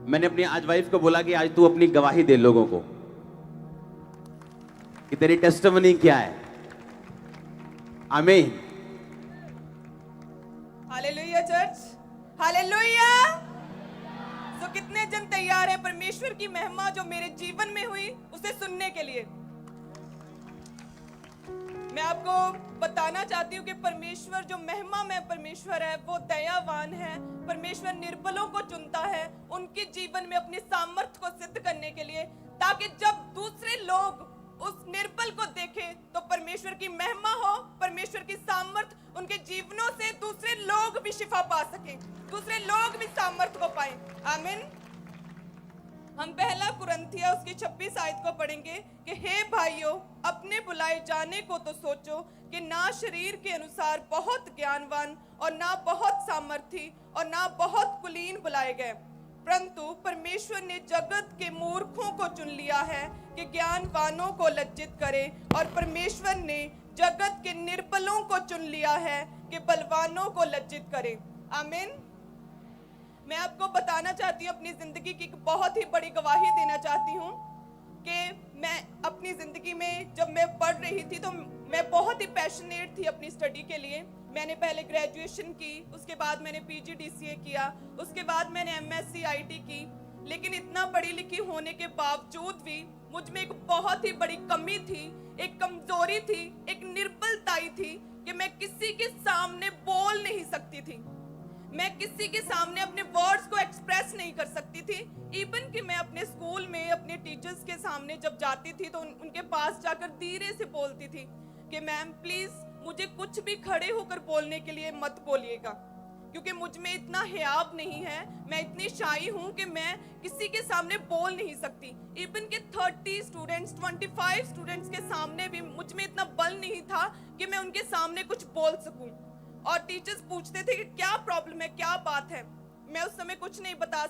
मैंने अपनी आज वाइफ को बोला कि आज तू अपनी गवाही दे लोगों को कि तेरी टेस्टिमनी क्या है। आमीन। Hallelujah church, hallelujah. तो कितने जन तैयार हैं परमेश्वर की महिमा जो मेरे जीवन में हुई उसे सुनने के लिए? मैं आपको बताना चाहती हूँ कि परमेश्वर जो महिमा में परमेश्वर है वो दयावान है। परमेश्वर निर्बलों को चुनता है उनके जीवन में अपनी सामर्थ्य को सिद्ध करने के लिए, ताकि जब दूसरे लोग उस निर्बल को देखें तो परमेश्वर की महिमा हो, परमेश्वर की सामर्थ उनके जीवनों से दूसरे लोग भी शिफा पा सके, दूसरे लोग भी सामर्थ को पाए। आमीन। हम पहला कुरिन्थियों उसकी 26 आयत को पढ़ेंगे कि हे भाइयों, अपने बुलाए जाने को तो सोचो कि ना शरीर के अनुसार बहुत ज्ञानवान और ना बहुत सामर्थी और ना बहुत कुलीन बुलाए गए, परंतु परमेश्वर ने जगत के मूर्खों को चुन लिया है कि ज्ञानवानों को लज्जित करे, और परमेश्वर ने जगत के निर्बलों को चुन लिया है कि बलवानों को लज्जित करे। आमीन। मैं आपको बताना चाहती हूँ, अपनी जिंदगी की एक बहुत ही बड़ी गवाही देना चाहती हूँ कि मैं अपनी जिंदगी में जब मैं पढ़ रही थी तो मैं बहुत ही पैशनेट थी अपनी स्टडी के लिए। मैंने पहले ग्रेजुएशन की, उसके बाद मैंने PGDCA किया, उसके बाद मैंने MSc IT की, लेकिन इतना पढ़ी लिखी होने के बावजूद भी मुझ में एक बहुत ही बड़ी कमी थी, एक कमजोरी थी, एक निर्बलताई थी कि मैं किसी के सामने बोल नहीं सकती थी, मैं किसी के सामने अपने वर्ड्स को एक्सप्रेस नहीं कर सकती थी। इवन कि मैं अपने स्कूल में अपने टीचर्स के सामने जब जाती थी तो उनके पास जाकर धीरे से बोलती थी कि मैम प्लीज मुझे कुछ भी खड़े होकर बोलने के लिए मत बोलिएगा, क्योंकि मुझ में इतना हियाब नहीं है, मैं इतनी शाई हूं कि मैं किसी के सामने बोल नहीं सकती। इवन के 30 स्टूडेंट्स 25 स्टूडेंट्स के सामने भी मुझ में इतना बल नहीं था कि मैं उनके सामने कुछ बोल सकूं। और टीचर्स पूछते थे कि क्या प्रॉब्लम है, क्या बात है, मैं उस समय कुछ नहीं बता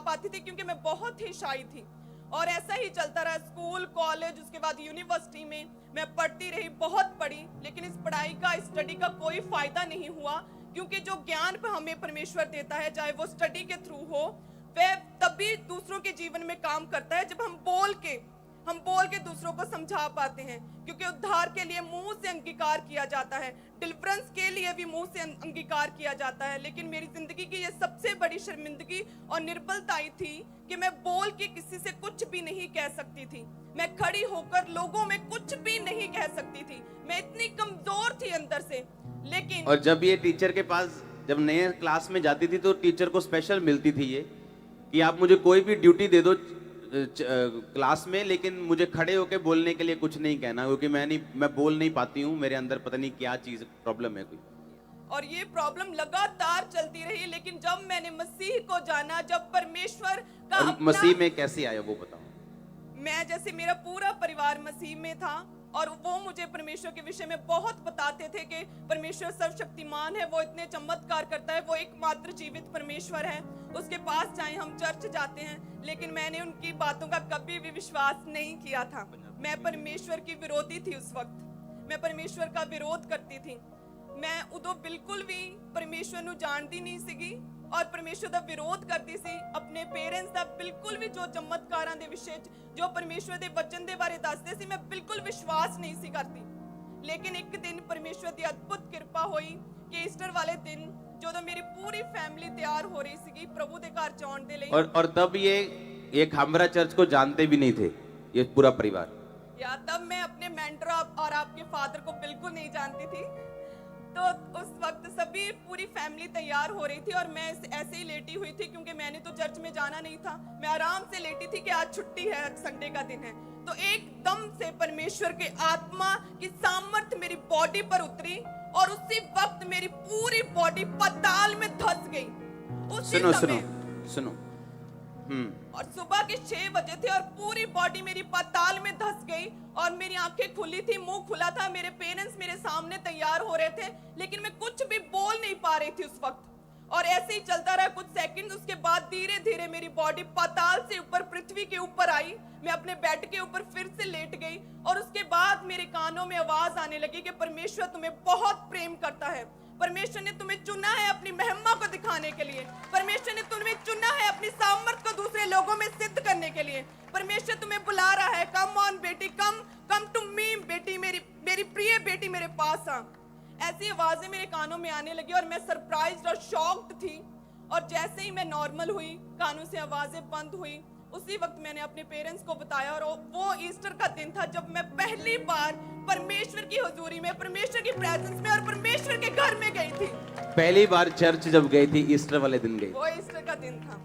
पाती थी क्योंकि मैं बहुत ही शाई थी। और ऐसा ही चलता रहा, स्कूल, कॉलेज, उसके बाद यूनिवर्सिटी में मैं पढ़ती रही, बहुत पढ़ी, लेकिन इस पढ़ाई का, इस स्टडी का कोई फायदा नहीं हुआ, क्योंकि जो ज्ञान हमें परमेश्वर देता है, चाहे वो स्टडी के थ्रू हो, वह तभी दूसरों के जीवन में काम करता है जब हम बोल के दूसरों को समझा पाते हैं। क्योंकि उद्धार के लिए मुंह से अंगीकार किया जाता है, डिलीवरेंस के लिए भी मुंह से अंगीकार किया जाता है, लेकिन मेरी जिंदगी की ये सबसे बड़ी शर्मिंदगी और निर्बलताई थी कि मैं बोल के किसी से कुछ भी नहीं कह सकती थी, मैं खड़ी होकर लोगों में कुछ भी नहीं कह सकती थी, मैं इतनी कमजोर थी अंदर से। लेकिन और जब ये टीचर के पास जब नए क्लास में जाती थी तो टीचर को स्पेशल मिलती थी ये कि आप मुझे कोई भी ड्यूटी दे दो क्लास में, लेकिन मुझे खड़े होकर बोलने के लिए कुछ नहीं कहना, क्योंकि मैं बोल नहीं पाती हूँ, मेरे अंदर पता नहीं क्या चीज प्रॉब्लम है कोई। और ये प्रॉब्लम लगातार चलती रही, लेकिन जब मैंने मसीह को जाना, जब परमेश्वर का और मसीह में कैसे आया वो बताओ। मैं, जैसे मेरा पूरा परिवार मसीह में था और वो मुझे परमेश्वर के विषय में बहुत बताते थे कि परमेश्वर सर्वशक्तिमान है, वो इतने चमत्कार करता है, वो एकमात्र जीवित परमेश्वर है, उसके पास चाहे हम चर्च जाते हैं, लेकिन मैंने उनकी बातों का कभी भी विश्वास नहीं किया था। मैं परमेश्वर की विरोधी थी उस वक्त, मैं परमेश्वर का विरोध करती थी, मैं उदो बिल्कुल भी परमेश्वर ਨੂੰ ਜਾਣਦੀ नहीं ਸੀਗੀ और परमेश्वर ਦਾ विरोध करती सी। अपने पेरेंट्स ਦਾ बिल्कुल भी जो चमत्कारां ਦੇ ਵਿਸ਼ੇ जो परमेश्वर ਦੇ वचन ਦੇ ਬਾਰੇ ਦੱਸਦੇ ਸੀ, मैं बिल्कुल विश्वास नहीं सी करती। लेकिन एक दिन परमेश्वर ਦੀ अद्भुत कृपा हुई कि ईस्टर वाले दिन ਜਦੋਂ मेरी पूरी फैमिली तैयार हो रही सी प्रभु के घर जाने के लिए, और तब ये खामरा चर्च को जानते भी नहीं थे ये पूरा परिवार, या तब मैं अपने मेंटर और आपके फादर को बिल्कुल नहीं जानती थी। तो उस वक्त सभी पूरी फैमिली तैयार हो रही थी और मैं ऐसे ही लेटी हुई थी, क्योंकि मैंने तो चर्च में जाना नहीं था, मैं आराम से लेटी थी कि आज छुट्टी है, आज संडे का दिन है। तो एकदम से परमेश्वर के आत्मा की सामर्थ मेरी बॉडी पर उतरी और उसी वक्त मेरी पूरी बॉडी पाताल में धंस गई। उसी समय सुनो और सुबह के 6 बजे थे और पूरी बॉडी मेरी पाताल में धंस गई और मेरी आंखें खुली थी, मुंह खुला था, मेरे पेरेंट्स मेरे सामने तैयार हो रहे थे, लेकिन मैं कुछ भी बोल नहीं पा रही थी उस वक्त। और ऐसे ही चलता रहा कुछ सेकंड, उसके बाद धीरे धीरे मेरी बॉडी पाताल से ऊपर पृथ्वी के ऊपर आई, मैं अपने बेड के ऊपर फिर से लेट गई और उसके बाद मेरे कानों में आवाज आने लगी कि परमेश्वर तुम्हें बहुत प्रेम करता है, परमेश्वर ने तुम्हें चुना है अपनी महिमा को दिखाने के लिए, परमेश्वर ने तुम्हें चुना है अपनी सामर्थ को लिए। परमेश्वर तुम्हें बुला रहा है, कम ऑन बेटी, कम टू मी बेटी, मेरी प्रिय बेटी मेरे पास आ। ऐसी आवाजें मेरे कानों में आने लगी और मैं सरप्राइज्ड और शॉक्ड थी। और जैसे ही मैं नॉर्मल हुई, कानों से आवाजें बंद हुई, उसी वक्त मैंने अपने पेरेंट्स को बताया। और वो ईस्टर का दिन था जब मैं पहली बार परमेश्वर की हुजूरी में, परमेश्वर की प्रेजेंस में और परमेश्वर के घर में गई थी। पहली बार चर्च जब गई थी, ईस्टर वाले दिन गई। वो ईस्टर का दिन था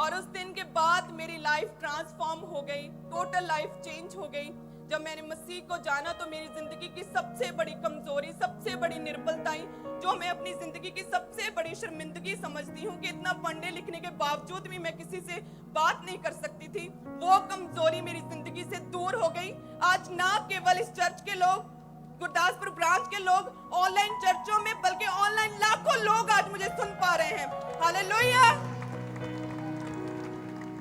और उस दिन के बाद मेरी लाइफ ट्रांसफॉर्म हो गई, टोटल लाइफ चेंज हो गई। जब मैंने मसीह को जाना तो मेरी जिंदगी की सबसे बड़ी कमजोरी, सबसे बड़ी निर्बलताएं, जो मैं अपनी जिंदगी की सबसे बड़ी शर्मिंदगी समझती हूँ कि इतना पढ़ने लिखने के बावजूद भी मैं किसी से बात नहीं कर सकती थी, वो कमजोरी मेरी जिंदगी से दूर हो गई। आज ना केवल इस चर्च के लोग, गुरदासपुर ब्रांच के लोग, ऑनलाइन चर्चों में, बल्कि ऑनलाइन लाखों लोग आज मुझे सुन पा रहे हैं। हालेलुया।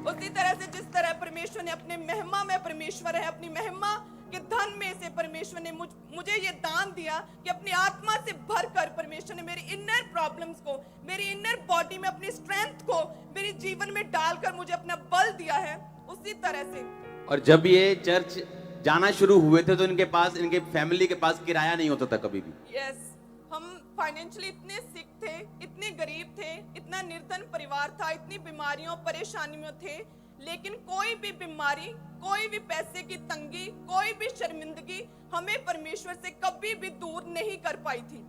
उसी तरह से जिस तरह परमेश्वर ने अपने महिमा में, परमेश्वर है, अपनी महिमा के धन में से परमेश्वर ने मुझे ये दान दिया कि अपनी आत्मा से भरकर परमेश्वर ने मेरी इनर प्रॉब्लम्स को, मेरी इनर बॉडी में अपनी स्ट्रेंथ को मेरे जीवन में डालकर मुझे अपना बल दिया है। उसी तरह से और जब ये चर्च जाना शुरू हुए थे तो इनके पास, इनके फैमिली के पास किराया नहीं होता था कभी भी। यस, हम फाइनेंशियली इतने सिक थे, इतने गरीब थे, इतना निर्धन परिवार था, इतनी बीमारियों परेशानियों थे, लेकिन कोई भी बीमारी, कोई भी पैसे की तंगी, कोई भी शर्मिंदगी हमें परमेश्वर से कभी भी दूर नहीं कर पाई थी।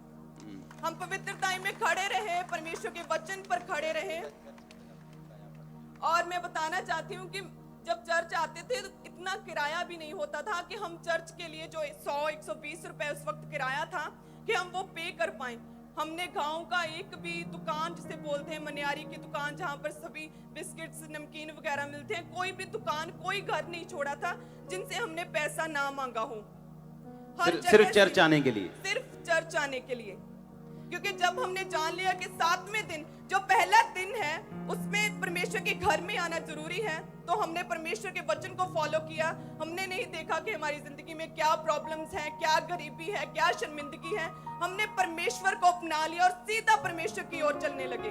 हम पवित्रता में खड़े रहे, परमेश्वर के वचन पर खड़े रहे। और मैं बताना चाहती हूँ कि जब चर्च आते थे तो इतना किराया भी नहीं होता था कि हम चर्च के लिए जो 100-120 रुपए उस वक्त किराया था कि हम वो पे कर पाएं। हमने गांव का एक भी दुकान, जिसे बोलते हैं मनियारी की दुकान, जहां पर सभी बिस्किट्स, नमकीन वगैरह मिलते हैं, कोई भी दुकान, कोई घर नहीं छोड़ा था जिनसे हमने पैसा ना मांगा हो। सिर्फ चर्च आने के लिए, सिर्फ चर्च आने के लिए। क्योंकि जब हमने जान लिया कि 7वें दिन, जो पहला दिन है, उसमें परमेश्वर के घर में आना जरूरी है, तो हमने परमेश्वर के वचन को फॉलो किया। हमने नहीं देखा कि हमारी जिंदगी में क्या प्रॉब्लम्स हैं, क्या गरीबी है, क्या शर्मिंदगी है। हमने परमेश्वर को अपना लिया और सीधा परमेश्वर की ओर चलने लगे।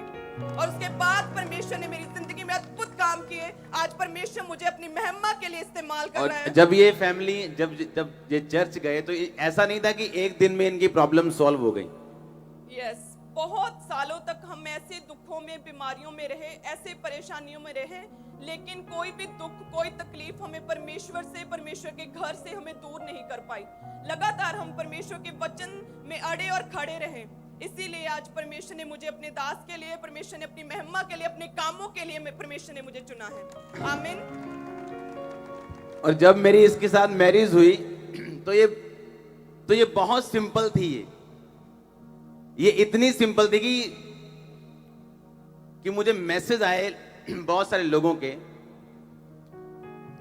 और उसके बाद परमेश्वर ने मेरी जिंदगी में अद्भुत काम किए। आज परमेश्वर मुझे अपनी महिमा के लिए इस्तेमाल कर रहा है। जब ये फैमिली, जब ये चर्च गए तो ऐसा नहीं था कि एक दिन में इनकी प्रॉब्लम सॉल्व हो गई। यस, बहुत सालों तक हम ऐसे दुखों में, बीमारियों में रहे, ऐसे परेशानियों में रहे, लेकिन कोई भी दुख, कोई तकलीफ हमें परमेश्वर से, परमेश्वर के घर से हमें दूर नहीं कर पाई। लगातार हम परमेश्वर के वचन में अड़े और खड़े रहे। इसीलिए आज परमेश्वर ने मुझे अपने दास के लिए, परमेश्वर ने अपनी महिमा के लिए, अपने कामों के लिए परमेश्वर ने मुझे चुना है। आमीन। और जब मेरी इसके साथ मैरिज हुई तो ये बहुत सिंपल थी। ये इतनी सिंपल थी कि मुझे मैसेज आए बहुत सारे लोगों के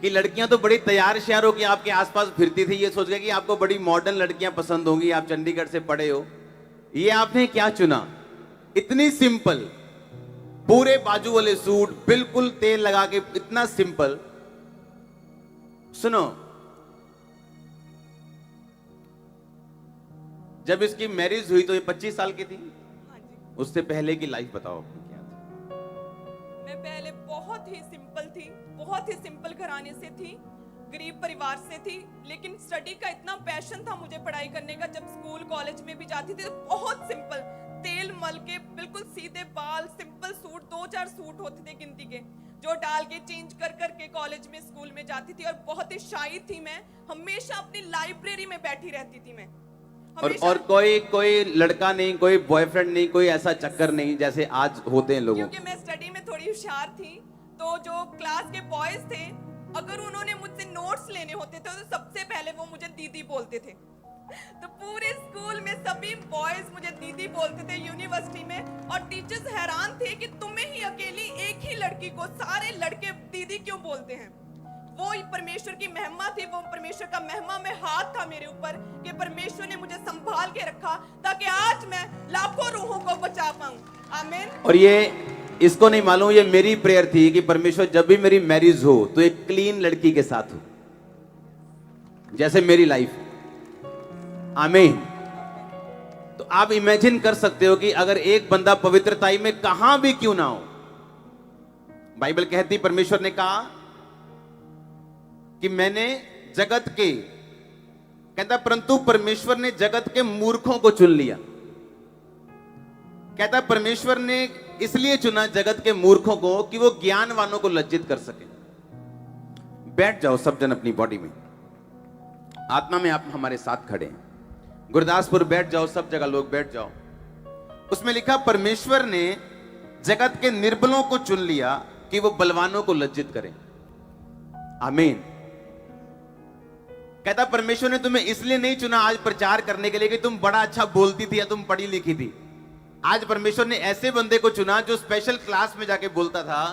कि लड़कियां तो बड़ी तैयार श्यार हो कि आपके आसपास फिरती थी, ये सोच गए कि आपको बड़ी मॉडर्न लड़कियां पसंद होंगी, आप चंडीगढ़ से पढ़े हो, ये आपने क्या चुना। इतनी सिंपल, पूरे बाजू वाले सूट, बिल्कुल तेल लगा के, इतना सिंपल। सुनो, जब इसकी मैरिज हुई तो ये 25 साल की थी। हाँ जी। उससे पहले की लाइफ बताओ क्या थी? मैं पहले बहुत ही सिंपल थी, बहुत ही सिंपल घराने से थी, गरीब परिवार से थी, लेकिन स्टडी का इतना पैशन था मुझे पढ़ाई करने का। जब स्कूल कॉलेज में भी जाती थी तो बहुत सिंपल, तेल मल के, बिल्कुल सीधे बाल, सिंपल सूट, 2-4 सूट होते थे गिनती के, जो डाल के चेंज कर के कॉलेज में, स्कूल में जाती थी। और बहुत ही शाई थी मैं, हमेशा अपनी लाइब्रेरी में बैठी रहती थी मैं। और कोई लड़का नहीं, कोई बॉयफ्रेंड नहीं, कोई ऐसा चक्कर नहीं जैसे आज होते हैं लोगों। क्योंकि मैं स्टडी में थोड़ी होशियार थी, तो जो क्लास के बॉयज थे, अगर उन्होंने मुझसे नोट्स लेने होते थे तो सबसे पहले वो मुझे दीदी बोलते थे। तो पूरे स्कूल में सभी बॉयज मुझे दीदी बोलते थे, यूनिवर्सिटी में। और टीचर्स हैरान थे कि तुम्हें ही अकेली एक ही लड़की को सारे लड़के दीदी क्यों बोलते हैं। वो परमेश्वर की महिमा थी, वो परमेश्वर का महिमा में हाथ था मेरे ऊपर कि परमेश्वर ने मुझे संभाल के रखा ताकि आज मैं लाखों रूहों को बचा पाऊं। आमीन। और ये इसको नहीं मालूम, ये मेरी प्रेयर थी कि परमेश्वर जब भी मेरी मैरिज हो तो एक क्लीन लड़की के साथ हो, जैसे मेरी लाइफ। आमीन। तो आप इमेजिन कर सकते हो कि अगर एक बंदा पवित्रताई में कहां भी क्यों ना हो, बाइबल कहती, परमेश्वर ने कहा कि मैंने जगत के, कहता परंतु परमेश्वर ने जगत के मूर्खों को चुन लिया। कहता परमेश्वर ने इसलिए चुना जगत के मूर्खों को कि वो ज्ञानवानों को लज्जित कर सके। बैठ जाओ सब जन अपनी बॉडी में, आत्मा में आप हमारे साथ खड़े हैं। गुरदासपुर बैठ जाओ, सब जगह लोग बैठ जाओ। उसमें लिखा परमेश्वर ने जगत के निर्बलों को चुन लिया कि वो बलवानों को लज्जित करें। आमीन। कहता परमेश्वर ने तुम्हें इसलिए नहीं चुना आज प्रचार करने के लिए कि तुम बड़ा अच्छा बोलती थी या तुम पढ़ी लिखी थी। आज परमेश्वर ने ऐसे बंदे को चुना जो स्पेशल क्लास में जाके बोलता था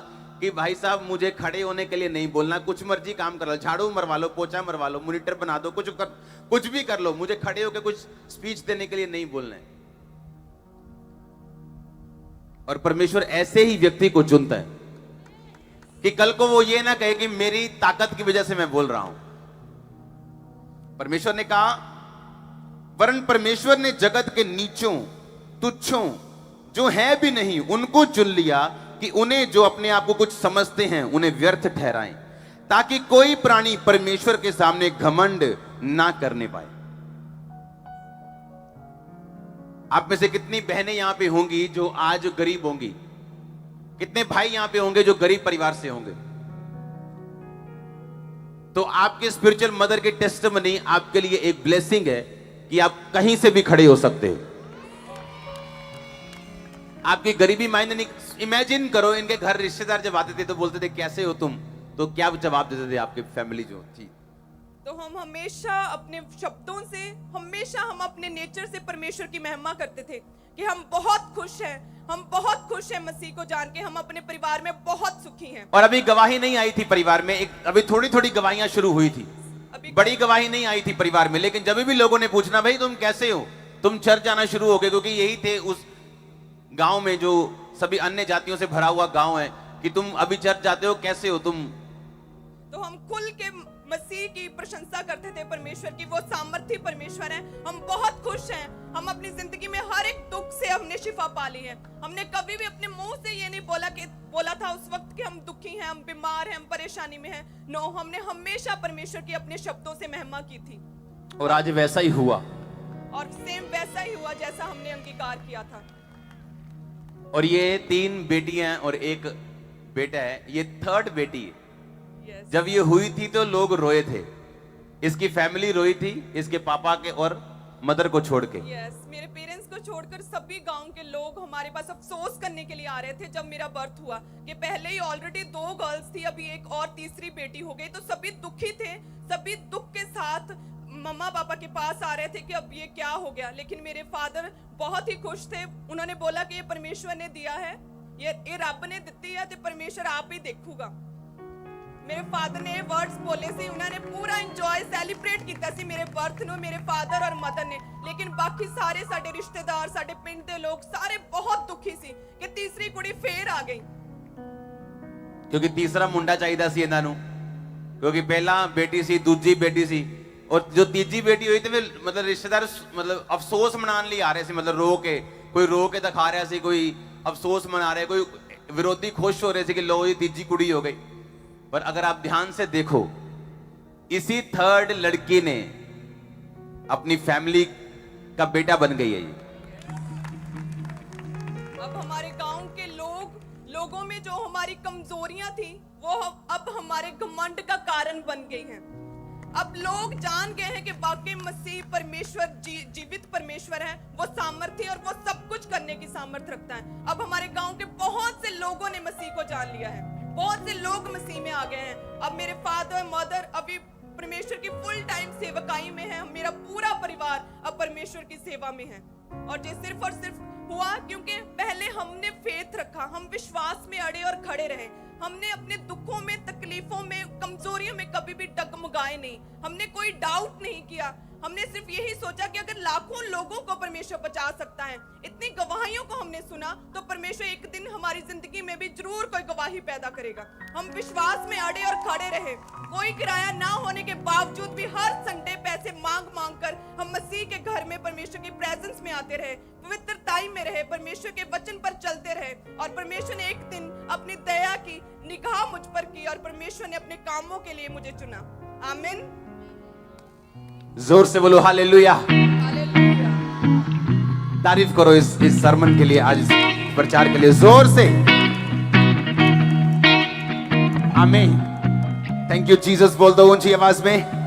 कि भाई साहब मुझे खड़े होने के लिए नहीं बोलना, कुछ मर्जी काम कर लो, झाड़ू मरवा लो, पोछा मरवा लो, मॉनिटर बना दो, कुछ भी कर लो, मुझे खड़े होकर कुछ स्पीच देने के लिए नहीं बोलना है। और परमेश्वर ऐसे ही व्यक्ति को चुनता है कि कल को वो ये ना कहे कि मेरी ताकत की वजह से मैं बोल रहा हूं। परमेश्वर ने कहा, वरन परमेश्वर ने जगत के नीचों तुच्छों जो है भी नहीं उनको चुन लिया कि उन्हें जो अपने आप को कुछ समझते हैं उन्हें व्यर्थ ठहराएं, ताकि कोई प्राणी परमेश्वर के सामने घमंड ना करने पाए। आप में से कितनी बहनें यहां पे होंगी जो आज गरीब होंगी? कितने भाई यहां पे होंगे जो गरीब परिवार से होंगे? तो आपके स्पिरिचुअल मदर की टेस्टिमनी आपके लिए एक ब्लेसिंग है कि आप कहीं से भी खड़े हो सकते हो। आपकी गरीबी मायने नहीं। इमेजिन करो, इनके घर रिश्तेदार जब आते थे तो बोलते थे कैसे हो तुम, तो क्या जवाब देते थे आपके फैमिली जो थी? तो हम हमेशा अपने शब्दों से, हमेशा हम अपने नेचर से परमेश्वर की महिमा करते थे कि हम बहुत खुश हैं, हम बहुत खुश हैं मसीह को जान के, हम अपने परिवार में बहुत सुखी हैं। और अभी गवाही नहीं आई थी परिवार में, अभी थोड़ी थोड़ी गवाहियां शुरू हुई थी, अभी बड़ी गवाही नहीं आई थी परिवार में। लेकिन जब भी लोगों ने पूछना भाई तुम कैसे हो, तुम चर्च आना शुरू हो गए, क्योंकि यही थे उस गांव में जो सभी अन्य जातियों से भरा हुआ गांव है कि तुम अभी चर्च जाते हो, कैसे हो तुम। तो हम खुल के मसीह की प्रशंसा करते थे परमेश्वर की, वो सामर्थी परमेश्वर है। हम बहुत खुश हैं, हम अपनी जिंदगी में हर एक दुख से हमने शिफा पा ली है। हमने कभी भी अपने मुंह से ये नहीं बोला था उस वक्त कि हम दुखी हैं, हम बीमार हैं, हम परेशानी में हैं। नो, हमने हमेशा परमेश्वर की अपने शब्दों से महिमा की थी। और आज वैसा ही हुआ, और सेम वैसा ही हुआ जैसा हमने अंगीकार किया था। और ये 3 बेटियां और एक बेटा है, ये 3rd बेटी है। जब ये हुई थी तो लोग रोए थे, इसकी फैमिली रोई थी, इसके पापा के और मदर को छोड़ के। मेरे पेरेंट्स को छोड़कर सभी गांव के लोग हमारे पास अफसोस करने के लिए आ रहे थे जब मेरा बर्थ हुआ कि पहले ही ऑलरेडी 2 गर्ल्स थी, अभी एक और तीसरी बेटी हो गई। तो सभी दुखी थे, सभी दुख के साथ मम्मा पापा के पास आ रहे थे कि अब ये क्या हो गया। लेकिन मेरे फादर बहुत ही खुश थे, उन्होंने बोला कि ये परमेश्वर ने दिया है, ये रब ने दी है, तो परमेश्वर आप ही देखूगा। मेरे फादर ने वर्ड्स बोले सी, उन्होंने पूरा एंजॉय सेलिब्रेट किया सी मेरे बर्थ नु, मेरे फादर और मदर ने। लेकिन बाकी सारे साडे रिश्तेदार, साडे पिंड दे लोग सारे बहुत दुखी सी कि तीसरी कुड़ी फेर आ गई, क्योंकि तीसरा मुंडा चाहिए सी इन्हां नूं, क्योंकि पहला बेटी सी, दूजी बेटी सी, और जो तीजी बेटी हुई तो फिर मतलब रिश्तेदार मतलब अफसोस मनाने लिए आ रहे थे, मतलब रो के, कोई रो के दिखा रहा सी, कोई अफसोस मना रहे, कोई विरोधी खुश हो रहे थे कि लो ये तीजी कुड़ी हो गई। पर अगर आप ध्यान से देखो, इसी 3rd लड़की ने अपनी फैमिली का बेटा बन गई है। ये अब हमारे गांव के लोगों में जो हमारी कमजोरियां थी वो अब हमारे घमंड का कारण बन गई हैं। अब लोग जान गए हैं कि वाकई मसीह परमेश्वर जीवित परमेश्वर है, वो सामर्थ्य और वो सब कुछ करने की सामर्थ्य रखता है। अब हमारे गांव के बहुत से लोगों ने मसीह को जान लिया है, बहुत से लोग मसीह में आ गए हैं। अब मेरे फादर मदर अभी परमेश्वर की फुल टाइम सेवकाई में है, मेरा पूरा परिवार अब परमेश्वर की सेवा में है। और ये सिर्फ और सिर्फ हुआ क्योंकि पहले हमने फेथ रखा, हम विश्वास में अड़े और खड़े रहे। हमने अपने दुखों में, तकलीफों में, कमजोरियों में कभी भी डगमगाए नहीं, हमने कोई डाउट नहीं किया। हमने सिर्फ यही सोचा कि अगर लाखों लोगों को परमेश्वर बचा सकता है, इतनी गवाहियों को हमने सुना, तो परमेश्वर एक दिन हमारी जिंदगी में भी जरूर कोई गवाही पैदा करेगा। हम विश्वास में अड़े और खड़े रहे, कोई किराया ना होने के बावजूद भी हर संडे पैसे मांग कर हम मसीह के घर में परमेश्वर की प्रेजेंस में आते रहे, पवित्रताई में रहे, परमेश्वर के वचन पर चलते रहे। और परमेश्वर ने एक दिन अपनी दया की निगाह मुझ पर की और परमेश्वर ने अपने कामों के लिए मुझे चुना। आमीन। जोर से बोलो हालेलुया। हालेलुया। तारीफ करो इस सरमन के लिए, आज इस प्रचार के लिए जोर से। आमीन। थैंक यू जीसस बोल दो ऊंची आवाज में।